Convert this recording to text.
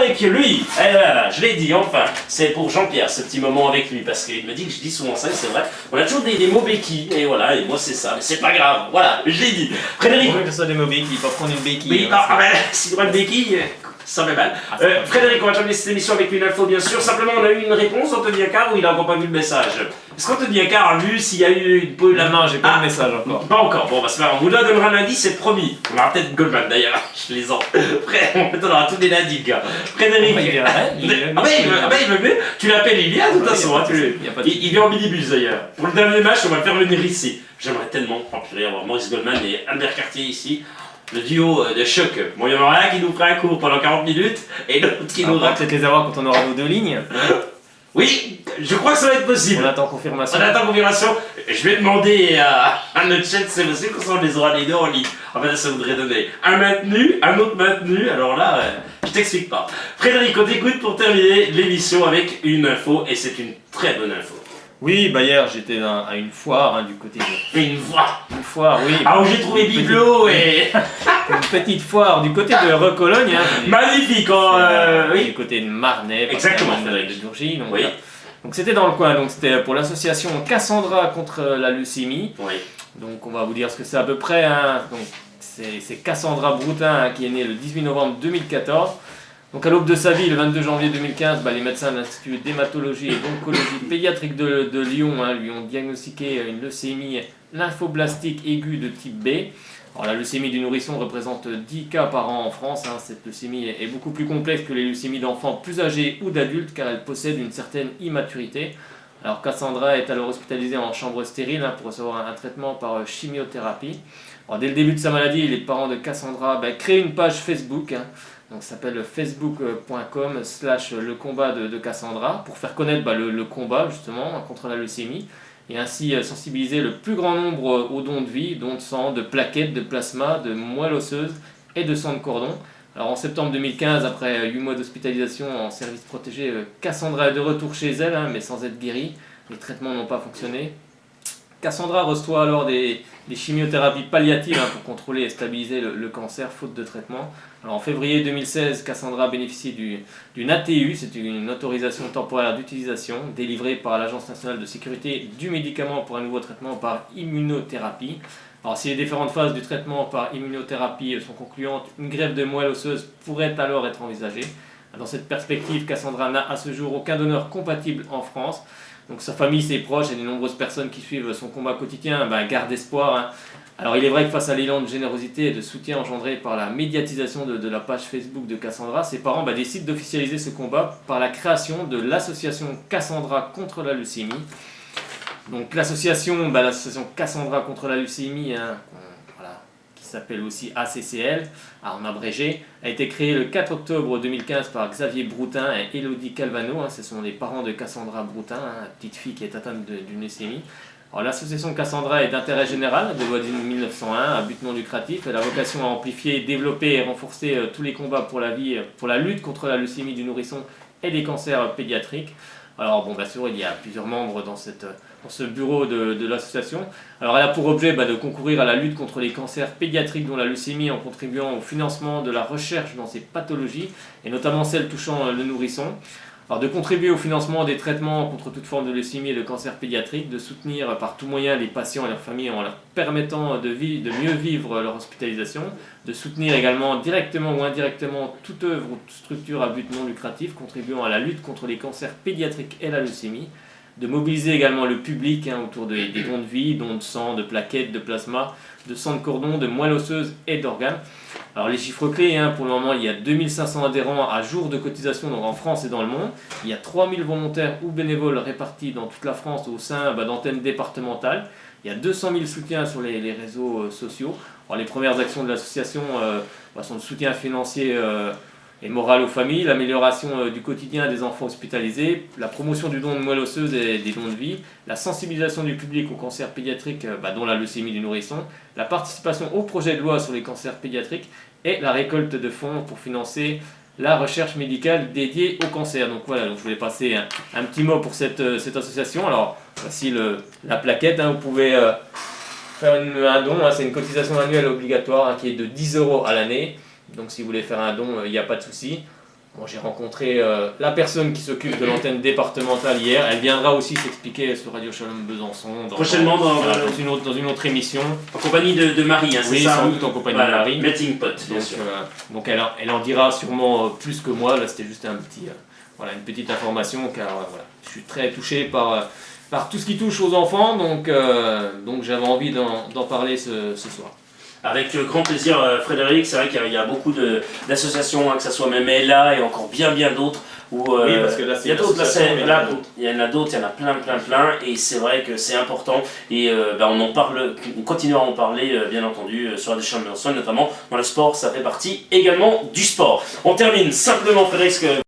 avec lui. Eh là, je l'ai dit, enfin. C'est pour Jean-Pierre, ce petit moment avec lui, parce qu'il me dit que je dis souvent ça, et c'est vrai. On a toujours des mots béquilles, et voilà, et moi c'est ça, mais c'est pas grave. Voilà, je l'ai dit. Frédéric. Faut que ce soit des mots béquilles, pas prendre une béquille. Oui, si tu prends une béquille, ça fait mal. Frédéric, on va terminer cette émission avec une info, bien sûr. Simplement, on a eu une réponse d'Anthony Accard où il a encore pas vu le message. Est-ce qu'Anthony Accard a vu s'il y a eu une poule? Non, j'ai pas le message encore. Pas encore. Bon, bah c'est pas grave. On vous donnera lundi, c'est promis. On aura peut-être Goldman d'ailleurs. Je les en. En fait, on aura tous les lundis, gars. Frédéric. Il viendrait. Il veut venir. Tu l'appelles, il vient de toute façon. Il vient en minibus d'ailleurs. Pour le dernier match, on va le faire venir ici. J'aimerais tellement avoir Maurice Goldman et Albert Cartier ici. Le duo de choc. Bon, il y en aura un qui nous fera un cours pendant 40 minutes et l'autre qui nous On va peut-être les avoir quand on aura nos deux lignes. Oui, je crois que ça va être possible. On attend confirmation. On attend confirmation. Je vais demander à notre chat si c'est possible, comme ça on les aura les deux en ligne. En fait, ça voudrait donner un maintenu, un autre maintenu. Alors là, je t'explique pas. Frédéric, on t'écoute pour terminer l'émission avec une info et c'est une très bonne info. Oui, bah hier j'étais à une foire du côté de... Une voix. Une foire, oui. Ah, où j'ai trouvé Biblo et... Une petite foire du côté de Recologne. Magnifique, oui. Du côté de Marnay. Exactement, de Durgy. Donc, oui. Donc c'était dans le coin, donc c'était pour l'association Cassandra contre la leucémie. Oui. Donc on va vous dire ce que c'est à peu près. Donc c'est Cassandra Broutin qui est née le 18 novembre 2014. Donc à l'aube de sa vie, le 22 janvier 2015, les médecins de l'Institut d'hématologie et d'oncologie pédiatrique de Lyon lui ont diagnostiqué une leucémie lymphoblastique aiguë de type B. Alors, la leucémie du nourrisson représente 10 cas par an en France. Cette leucémie est beaucoup plus complexe que les leucémies d'enfants plus âgés ou d'adultes car elle possède une certaine immaturité. Alors Cassandra est alors hospitalisée en chambre stérile pour recevoir un traitement par chimiothérapie. Alors, dès le début de sa maladie, les parents de Cassandra créent une page Facebook. Donc, ça s'appelle facebook.com/le combat de Cassandra pour faire connaître le combat justement contre la leucémie et ainsi sensibiliser le plus grand nombre aux dons de vie, dons de sang, de plaquettes, de plasma, de moelle osseuse et de sang de cordon. Alors en septembre 2015, après 8 mois d'hospitalisation en service protégé, Cassandra est de retour chez elle, mais sans être guérie. Les traitements n'ont pas fonctionné. Cassandra reçoit alors des chimiothérapies palliatives pour contrôler et stabiliser le cancer faute de traitement. Alors en février 2016, Cassandra bénéficie d'une ATU, c'est une autorisation temporaire d'utilisation délivrée par l'Agence nationale de sécurité du médicament pour un nouveau traitement par immunothérapie. Alors si les différentes phases du traitement par immunothérapie sont concluantes, une greffe de moelle osseuse pourrait alors être envisagée. Dans cette perspective, Cassandra n'a à ce jour aucun donneur compatible en France. Donc sa famille, ses proches et les nombreuses personnes qui suivent son combat quotidien gardent espoir. Alors il est vrai que face à l'élan de générosité et de soutien engendré par la médiatisation de la page Facebook de Cassandra, ses parents décident d'officialiser ce combat par la création de l'association Cassandra contre la leucémie. Donc l'association Cassandra contre la leucémie, qui s'appelle aussi ACCL, en abrégé, a été créée le 4 octobre 2015 par Xavier Broutin et Élodie Calvano. Ce sont les parents de Cassandra Broutin, la petite fille qui est atteinte d'une leucémie. Alors, l'association Cassandra est d'intérêt général, de loi de 1901, à but non lucratif. Elle a vocation à amplifier, développer et renforcer tous les combats pour la lutte contre la leucémie du nourrisson et des cancers pédiatriques. Alors bien sûr, il y a plusieurs membres dans ce bureau de l'association. Alors elle a pour objet de concourir à la lutte contre les cancers pédiatriques dont la leucémie en contribuant au financement de la recherche dans ces pathologies, et notamment celles touchant le nourrisson. Alors de contribuer au financement des traitements contre toute forme de leucémie et de cancer pédiatrique, de soutenir par tout moyen les patients et leurs familles en leur permettant de mieux vivre leur hospitalisation, de soutenir également directement ou indirectement toute œuvre ou toute structure à but non lucratif contribuant à la lutte contre les cancers pédiatriques et la leucémie, de mobiliser également le public autour des dons de vie, dons de sang, de plaquettes, de plasma, de sang de cordon, de moelle osseuse et d'organes. Alors les chiffres clés, pour le moment, il y a 2500 adhérents à jour de cotisation en France et dans le monde. Il y a 3000 volontaires ou bénévoles répartis dans toute la France au sein d'antennes départementales. Il y a 200 000 soutiens sur les réseaux sociaux. Alors, les premières actions de l'association sont le soutien financier et moral aux familles, l'amélioration du quotidien des enfants hospitalisés, la promotion du don de moelle osseuse et des dons de vie, la sensibilisation du public aux cancers pédiatriques, dont la leucémie du nourrisson, la participation au projet de loi sur les cancers pédiatriques et la récolte de fonds pour financer la recherche médicale dédiée au cancer. Donc voilà, je voulais passer un petit mot pour cette association. Alors voici la plaquette, vous pouvez faire un don, c'est une cotisation annuelle obligatoire qui est de 10 € à l'année. Donc si vous voulez faire un don, il n'y a pas de souci. Bon, j'ai rencontré la personne qui s'occupe de l'antenne départementale hier. Elle viendra aussi s'expliquer sur Radio Shalom Besançon. Prochainement dans une autre émission. En compagnie de Marie, hein, c'est oui, ça? Sans doute en compagnie de Marie. Melting pot, bien sûr. Donc elle en dira sûrement plus que moi. Là, c'était juste une petite information, car je suis très touché par tout ce qui touche aux enfants. Donc j'avais envie d'en parler ce soir. Avec grand plaisir, Frédéric. C'est vrai qu'il y a beaucoup d'associations, hein, que ce soit même Ella et encore bien d'autres. Oui, parce que là, il y en a d'autres, il y en a plein. Et c'est vrai que c'est important. Et on continue à en parler, bien entendu, sur Radio Shalom Besançon, notamment dans le sport. Ça fait partie également du sport. On termine simplement, Frédéric,